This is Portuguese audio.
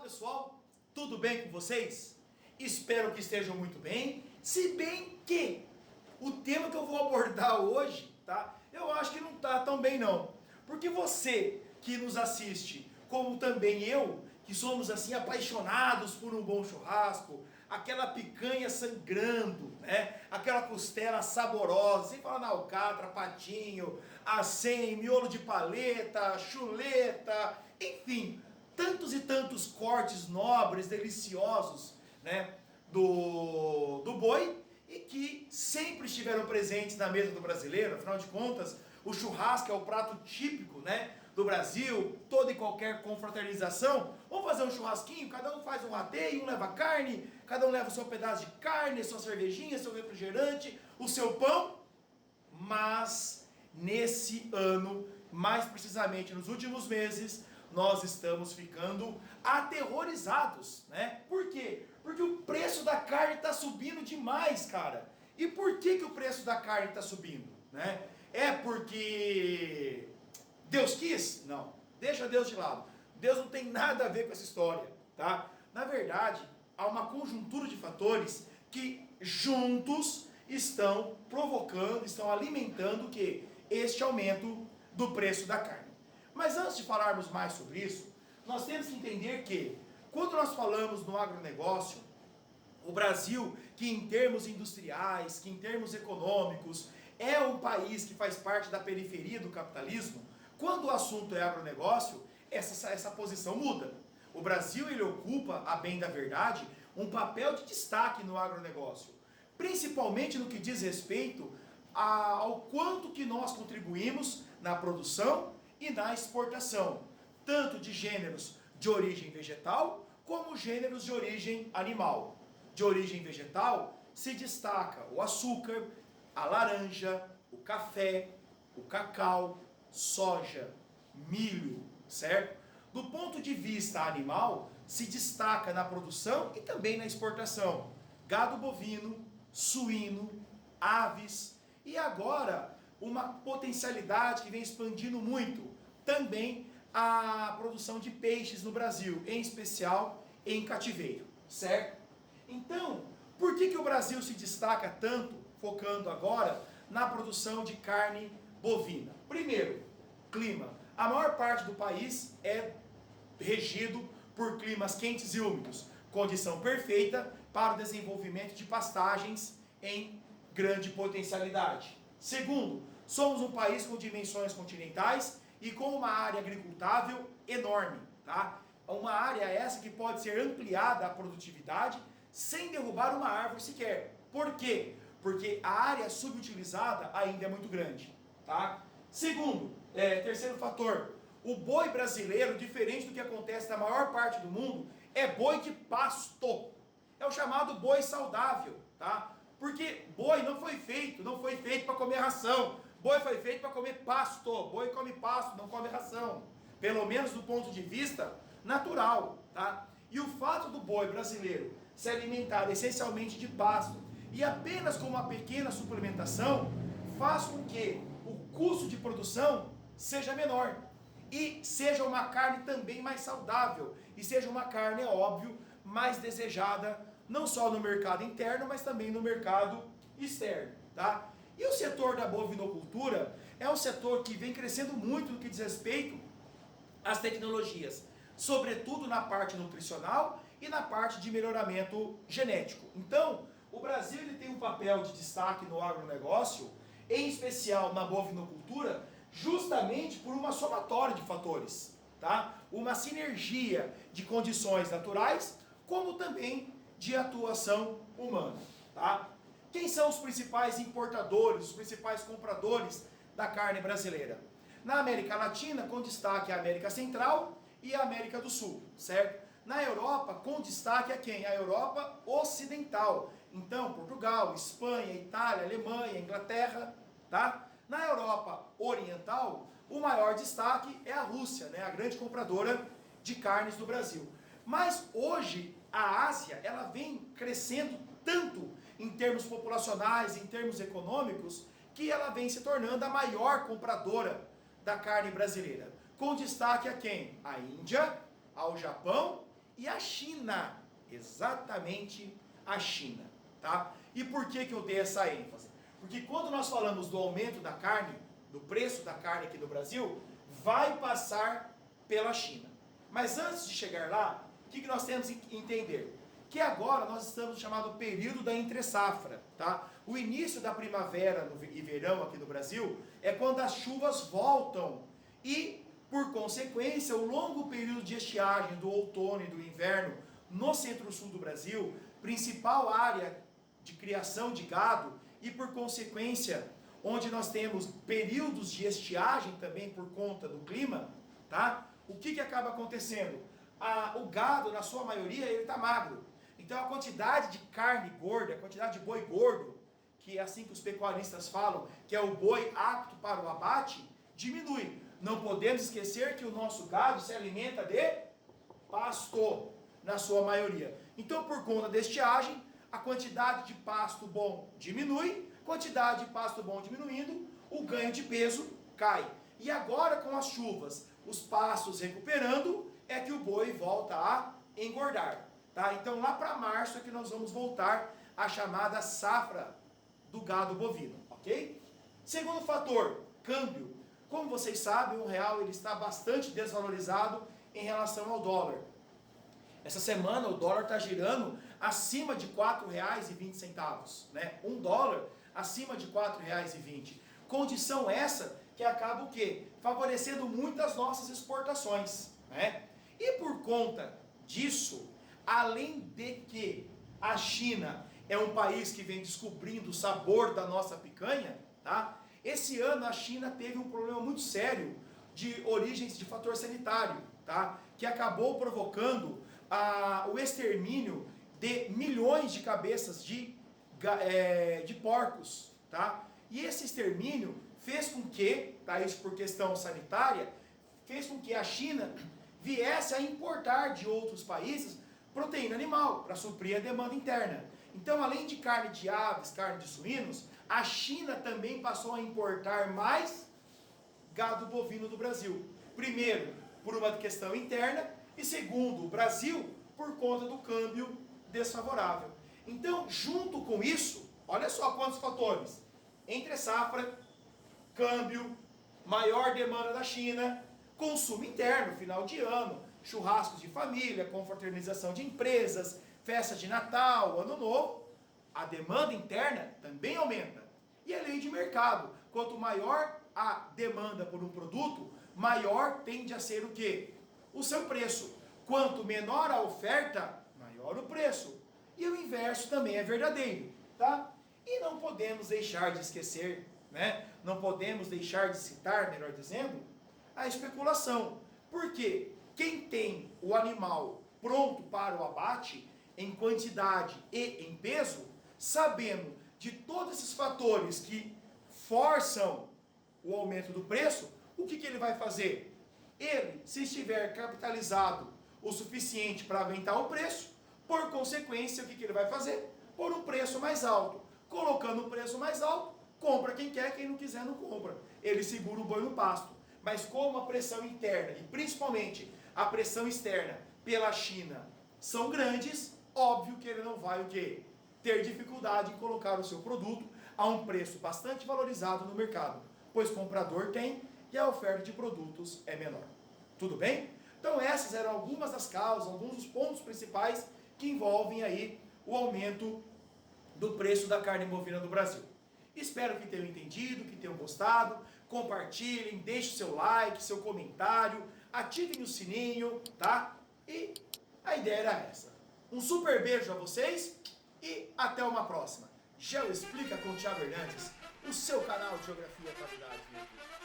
pessoal, tudo bem com vocês? Espero que estejam muito bem, se bem que o tema que eu vou abordar hoje, tá? Eu acho que não tá tão bem não, porque você que nos assiste, como também eu, que somos assim apaixonados por um bom churrasco, aquela picanha sangrando, né? Aquela costela saborosa, sem falar na alcatra, patinho, acém, miolo de paleta, chuleta, enfim, tantos e tantos cortes nobres, deliciosos, né, do boi, e que sempre estiveram presentes na mesa do brasileiro. Afinal de contas, o churrasco é o prato típico, né, do Brasil. Toda e qualquer confraternização, vamos fazer um churrasquinho, cada um faz um rateio, um leva carne, cada um leva o seu pedaço de carne, sua cervejinha, seu refrigerante, o seu pão. Mas nesse ano, mais precisamente nos últimos meses, nós estamos ficando aterrorizados, né? Por quê? Porque o preço da carne está subindo demais, cara. E por que o preço da carne está subindo, né? É porque Deus quis? Não. Deixa Deus de lado. Deus não tem nada a ver com essa história, tá? Na verdade, há uma conjuntura de fatores que juntos estão provocando, estão alimentando o quê? Este aumento do preço da carne. Mas antes de falarmos mais sobre isso, nós temos que entender que, quando nós falamos no agronegócio, o Brasil, que em termos industriais, que em termos econômicos, é um país que faz parte da periferia do capitalismo, quando o assunto é agronegócio, essa posição muda. O Brasil, ele ocupa, a bem da verdade, um papel de destaque no agronegócio, principalmente no que diz respeito ao quanto que nós contribuímos na produção e na exportação, tanto de gêneros de origem vegetal, como gêneros de origem animal. De origem vegetal se destaca o açúcar, a laranja, o café, o cacau, soja, milho, certo? Do ponto de vista animal, se destaca na produção e também na exportação, gado bovino, suíno, aves, e agora uma potencialidade que vem expandindo muito, também a produção de peixes no Brasil, em especial em cativeiro, certo? Então, por que o Brasil se destaca tanto, focando agora na produção de carne bovina? Primeiro, clima. A maior parte do país é regido por climas quentes e úmidos, condição perfeita para o desenvolvimento de pastagens em grande potencialidade. Segundo, somos um país com dimensões continentais e com uma área agricultável enorme, tá? Uma área essa que pode ser ampliada a produtividade sem derrubar uma árvore sequer. Por quê? Porque a área subutilizada ainda é muito grande, tá? Segundo, terceiro fator, o boi brasileiro, diferente do que acontece na maior parte do mundo, é boi de pasto. É o chamado boi saudável, tá? Porque boi não foi feito para comer ração. Boi foi feito para comer pasto. Boi come pasto, não come ração. Pelo menos do ponto de vista natural, tá? E o fato do boi brasileiro se alimentar essencialmente de pasto e apenas com uma pequena suplementação, faz com que o custo de produção seja menor e seja uma carne também mais saudável, e seja uma carne, é óbvio, mais desejada, não só no mercado interno, mas também no mercado externo, tá? E o setor da bovinocultura é um setor que vem crescendo muito no que diz respeito às tecnologias, sobretudo na parte nutricional e na parte de melhoramento genético. Então, o Brasil, ele tem um papel de destaque no agronegócio, em especial na bovinocultura, justamente por uma somatória de fatores, tá? Uma sinergia de condições naturais, como também de atuação humana, tá? Quem são os principais importadores, os principais compradores da carne brasileira? Na América Latina, com destaque a América Central e a América do Sul, certo? Na Europa, com destaque a quem? A Europa Ocidental. Então, Portugal, Espanha, Itália, Alemanha, Inglaterra, tá? Na Europa Oriental, o maior destaque é a Rússia, né? A grande compradora de carnes do Brasil. Mas hoje, a Ásia, ela vem crescendo tanto em termos populacionais, em termos econômicos, que ela vem se tornando a maior compradora da carne brasileira. Com destaque a quem? A Índia, ao Japão e a China, exatamente a China, tá? E por que eu dei essa ênfase? Porque quando nós falamos do aumento da carne, do preço da carne aqui no Brasil, vai passar pela China. Mas antes de chegar lá, o que nós temos que entender? Que agora nós estamos no chamado período da entre-safra, tá? O início da primavera e verão aqui no Brasil é quando as chuvas voltam e, por consequência, o longo período de estiagem do outono e do inverno no centro-sul do Brasil, principal área de criação de gado e, por consequência, onde nós temos períodos de estiagem também por conta do clima, tá? O que acaba acontecendo? O gado, na sua maioria, ele está magro. Então a quantidade de carne gorda, a quantidade de boi gordo, que é assim que os pecuaristas falam, que é o boi apto para o abate, diminui. Não podemos esquecer que o nosso gado se alimenta de pasto, na sua maioria. Então, por conta da estiagem, a quantidade de pasto bom diminui, quantidade de pasto bom diminuindo, o ganho de peso cai. E agora, com as chuvas, os pastos recuperando, é que o boi volta a engordar. Tá? Então, lá para março é que nós vamos voltar à chamada safra do gado bovino, ok? Segundo fator, câmbio. Como vocês sabem, o real ele está bastante desvalorizado em relação ao dólar. Essa semana o dólar está girando acima de R$ 4,20, né? $1 acima de R$ 4,20. Condição essa que acaba o quê? Favorecendo muito as nossas exportações, né? E por conta disso, além de que a China é um país que vem descobrindo o sabor da nossa picanha, tá? Esse ano a China teve um problema muito sério de origens de fator sanitário, tá? Que acabou provocando o extermínio de milhões de cabeças de porcos, tá? E esse extermínio fez com que, tá, isso por questão sanitária, fez com que a China viesse a importar de outros países proteína animal para suprir a demanda interna. Então, além de carne de aves, carne de suínos, a China também passou a importar mais gado bovino do Brasil. Primeiro, por uma questão interna, e segundo, o Brasil, por conta do câmbio desfavorável. Então, junto com isso, olha só quantos fatores: entre safra, câmbio, maior demanda da China, consumo interno, final de ano, churrascos de família, confraternização de empresas, festa de Natal, Ano Novo, a demanda interna também aumenta. E a lei de mercado, quanto maior a demanda por um produto, maior tende a ser o quê? O seu preço. Quanto menor a oferta, maior o preço. E o inverso também é verdadeiro, tá? E não podemos deixar de esquecer, né? Não podemos deixar de citar, melhor dizendo, a especulação. Por quê? Quem tem o animal pronto para o abate, em quantidade e em peso, sabendo de todos esses fatores que forçam o aumento do preço, o que ele vai fazer? Ele, se estiver capitalizado o suficiente para aumentar o preço, por consequência, o que ele vai fazer? Pôr um preço mais alto. Colocando um preço mais alto, compra quem quer, quem não quiser não compra. Ele segura o boi no pasto. Mas como a pressão interna e principalmente a pressão externa pela China são grandes, óbvio que ele não vai o quê? Ter dificuldade em colocar o seu produto a um preço bastante valorizado no mercado, pois comprador tem e a oferta de produtos é menor. Tudo bem? Então essas eram algumas das causas, alguns dos pontos principais que envolvem aí o aumento do preço da carne bovina no Brasil. Espero que tenham entendido, que tenham gostado. Compartilhem, deixem seu like, seu comentário, ativem o sininho, tá? E a ideia era essa. Um super beijo a vocês e até uma próxima. Geo Explica com o Thiago Hernandes, o seu canal de Geografia e Atualidades no YouTube.